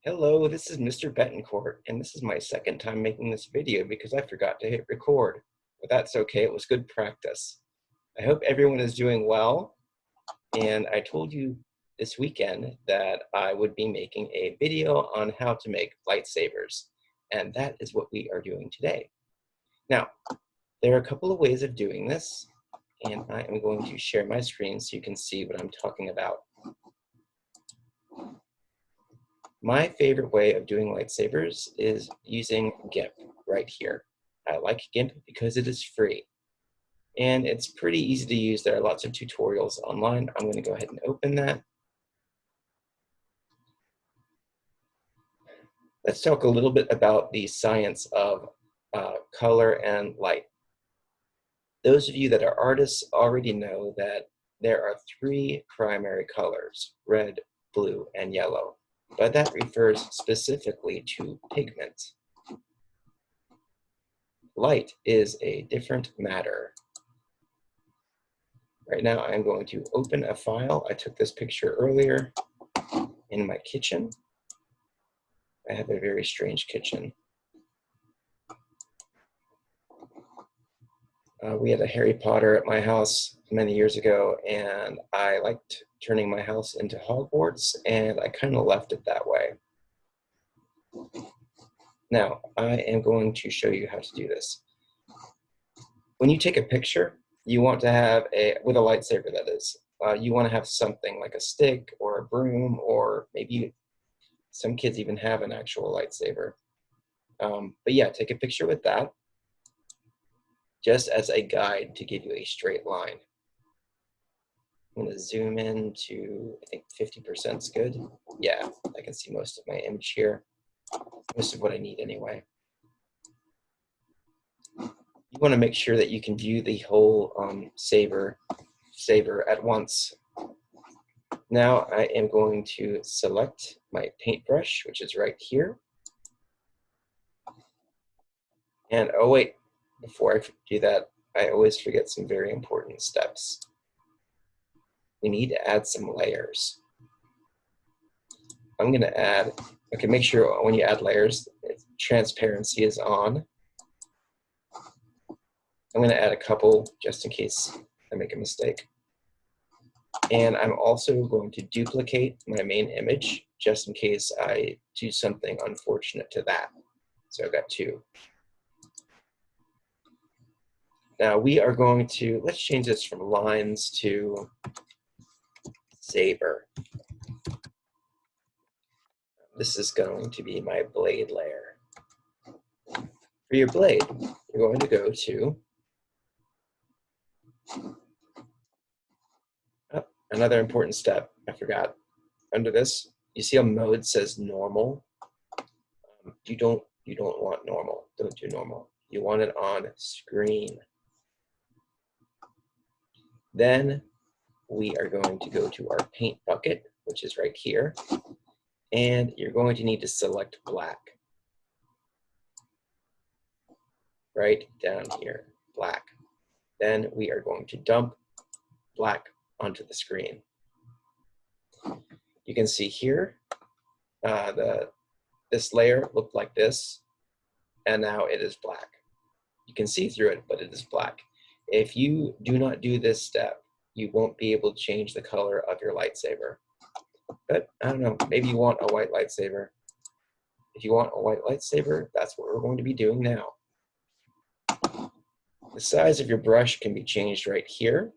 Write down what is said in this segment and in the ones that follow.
Hello, this is Mr. Betancourt, and this is my second time making this video because I forgot to hit record. But that's okay, it was good practice. I hope everyone is doing well, and I told you this weekend that I would be making a video on how to make lightsabers, and that is what we are doing today. Now, there are a couple of ways of doing this, and I am going to share my screen so you can see what I'm talking about. My favorite way of doing lightsabers is using GIMP right here. I like GIMP because it is free and it's pretty easy to use. There are lots of tutorials online. I'm going to go ahead and open that. Let's talk a little bit about the science of color and light. Those of you that are artists already know that there are three primary colors: red, blue, and yellow. But that refers specifically to pigment. Light is a different matter. Right now, I'm going to open a file. I took this picture earlier in my kitchen. I have a very strange kitchen. We had a Harry Potter at my house many years ago, and I liked turning my house into Hogwarts, and I kind of left it that way. Now, I am going to show you how to do this. When you take a picture, you want to have with a lightsaber that is, you want to have something like a stick or a broom, or maybe some kids even have an actual lightsaber. But yeah, take a picture with that, just as a guide to give you a straight line. I'm going to zoom in to, I think 50% is good. Yeah, I can see most of my image here, most of what I need anyway. You want to make sure that you can view the whole saber at once. Now I am going to select my paintbrush, which is right here. And oh wait, before I do that, I always forget some very important steps. We need to add some layers. I'm going to add, okay, make sure when you add layers, transparency is on. I'm going to add a couple just in case I make a mistake. And I'm also going to duplicate my main image just in case I do something unfortunate to that. So I've got two. Now we are going to, let's change this from lines to saber. This is going to be my blade layer. For your blade, you're going to go to another important step. I forgot. Under this, you see how mode says normal? You don't want normal. Don't do normal. You want it on screen. Then we are going to go to our paint bucket, which is right here. And you're going to need to select black. Right down here, black. Then we are going to dump black onto the screen. You can see here, this layer looked like this, and now it is black. You can see through it, but it is black. If you do not do this step, you won't be able to change the color of your lightsaber. But I don't know, maybe you want a white lightsaber. If you want a white lightsaber, that's what we're going to be doing now. The size of your brush can be changed right here.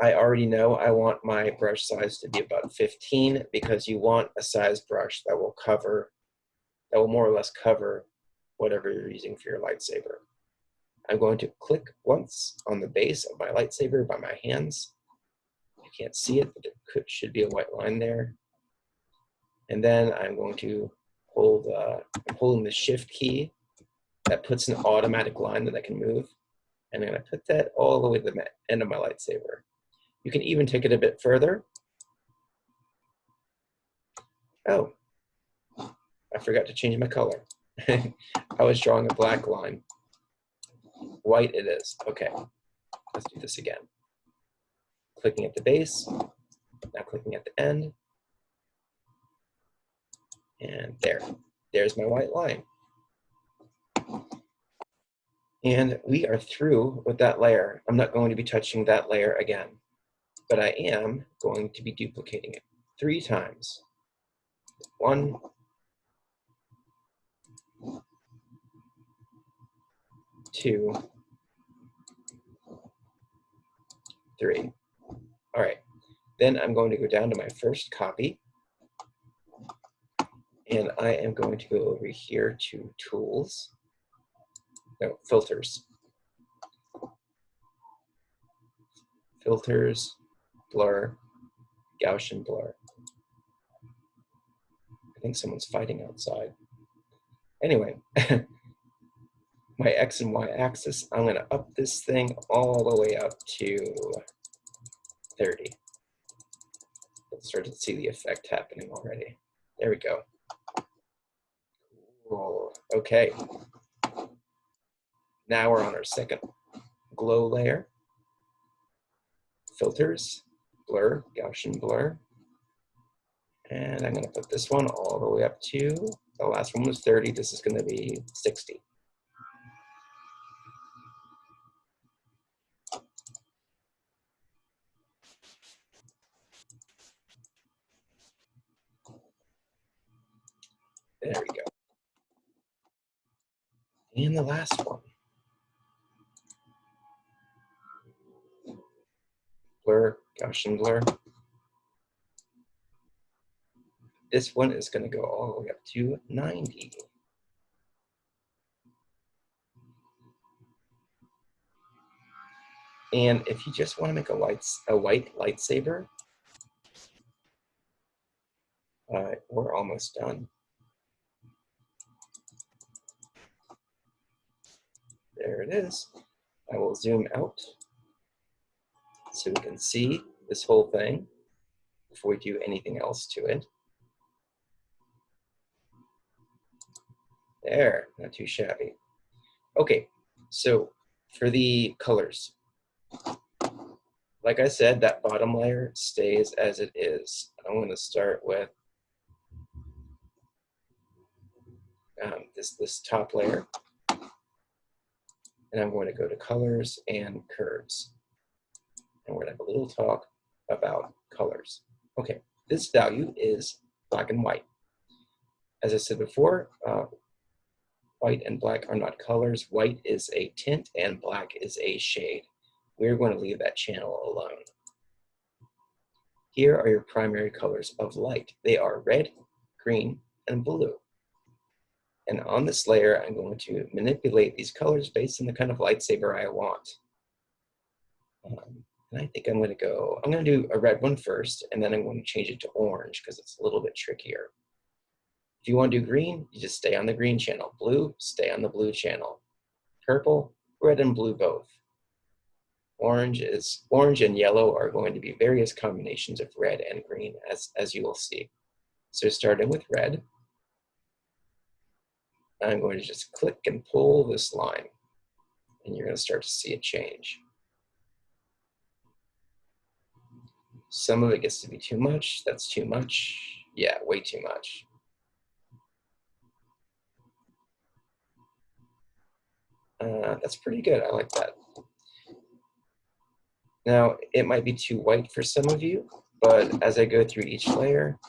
I already know I want my brush size to be about 15 because you want a size brush that will more or less cover whatever you're using for your lightsaber. I'm going to click once on the base of my lightsaber by my hands. You can't see it, but there should be a white line there. And then I'm going to hold, I'm holding the shift key. That puts an automatic line that I can move. And I'm going to put that all the way to the end of my lightsaber. You can even take it a bit further. Oh, I forgot to change my color. I was drawing a black line. White it is. Okay, let's do this again. Clicking at the base, now clicking at the end. And there's my white line. And we are through with that layer. I'm not going to be touching that layer again, but I am going to be duplicating it 3 times. 1, 2, 3. All right, then I'm going to go down to my first copy, and I am going to go over here to Tools, no, Filters. Filters, Blur, Gaussian Blur. I think someone's fighting outside. Anyway, my X and Y axis, I'm going to up this thing all the way up to 30. Let's start to see the effect happening already. There we go. Cool. Okay. Now we're on our second glow layer. Filters, Blur, Gaussian Blur. And I'm going to put this one all the way up to, the last one was 30. This is going to be 60. There we go. And the last one. Blur, Gaussian Blur. This one is going to go all the way up to 90. And if you just want to make a white lightsaber, we're almost done. There it is. I will zoom out so we can see this whole thing before we do anything else to it. There, not too shabby. Okay, so for the colors, like I said, that bottom layer stays as it is. I'm going to start with this top layer, and I'm going to go to colors and curves. And we're going to have a little talk about colors. Okay, this value is black and white. As I said before, white and black are not colors. White is a tint and black is a shade. We're going to leave that channel alone. Here are your primary colors of light. They are red, green, and blue. And on this layer, I'm going to manipulate these colors based on the kind of lightsaber I want. And I think I'm going to do a red one first, and then I'm going to change it to orange because it's a little bit trickier. If you want to do green, you just stay on the green channel. Blue, stay on the blue channel. Purple, red and blue both. Orange and yellow are going to be various combinations of red and green, as you will see. So starting with red, I'm going to just click and pull this line, and you're going to start to see it change. Some of it gets to be too much. That's too much. Yeah, way too much. That's pretty good. I like that. Now, it might be too white for some of you, but as I go through each layer,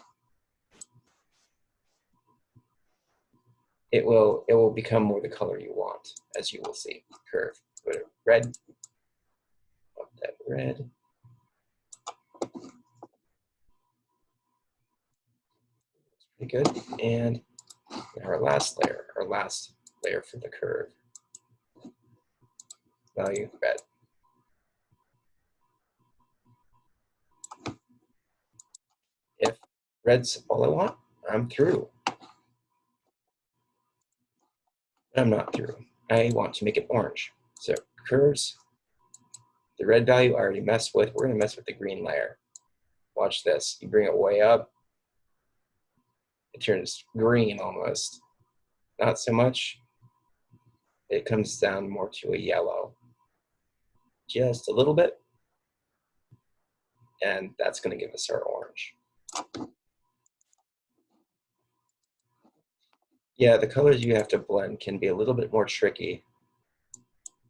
it will become more the color you want, as you will see. Curve. Go to red. Up that red. Pretty good. And our last layer for the curve. Value red. If red's all I want, I'm through. But I'm not through. I want to make it orange. So curves, the red value I already messed with. We're going to mess with the green layer. Watch this. You bring it way up. It turns green almost. Not so much. It comes down more to a yellow. Just a little bit. And that's going to give us our orange. Yeah, the colors you have to blend can be a little bit more tricky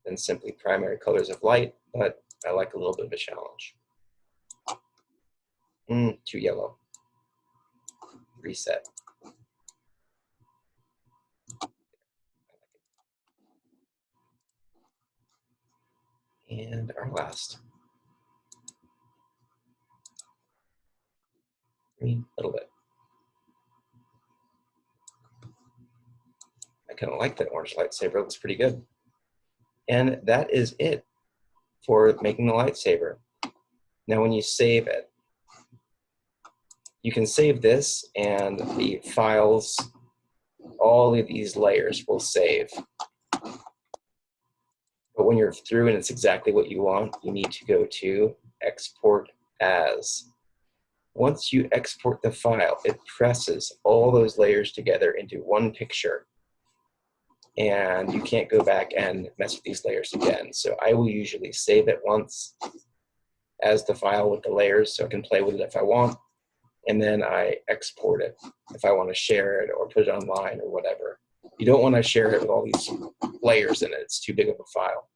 than simply primary colors of light, but I like a little bit of a challenge. Too yellow. Reset. And our last. Green, a little bit. I kind of like that orange lightsaber. It looks pretty good. And that is it for making the lightsaber. Now, when you save it, you can save this and the files, all of these layers will save. But when you're through and it's exactly what you want, you need to go to Export As. Once you export the file, it presses all those layers together into one picture. And you can't go back and mess with these layers again. So I will usually save it once as the file with the layers so I can play with it if I want. And then I export it if I want to share it or put it online or whatever. You don't want to share it with all these layers in it. It's too big of a file.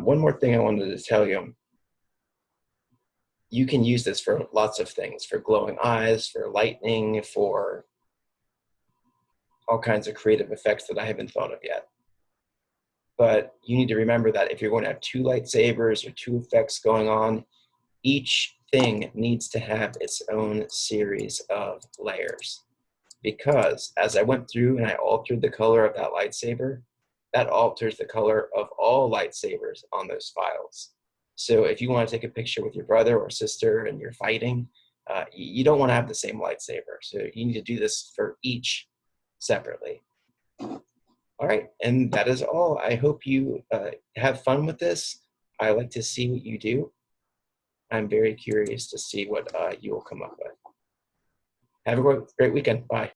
One more thing I wanted to tell you. You can use this for lots of things, for glowing eyes, for lightning, for all kinds of creative effects that I haven't thought of yet. But you need to remember that if you're going to have two lightsabers or two effects going on, each thing needs to have its own series of layers. Because as I went through and I altered the color of that lightsaber, that alters the color of all lightsabers on those files. So if you want to take a picture with your brother or sister and you're fighting, you don't want to have the same lightsaber. So you need to do this for each separately. All right, and that is all. I hope you have fun with this. I like to see what you do. I'm very curious to see what you will come up with. Have a great weekend. Bye.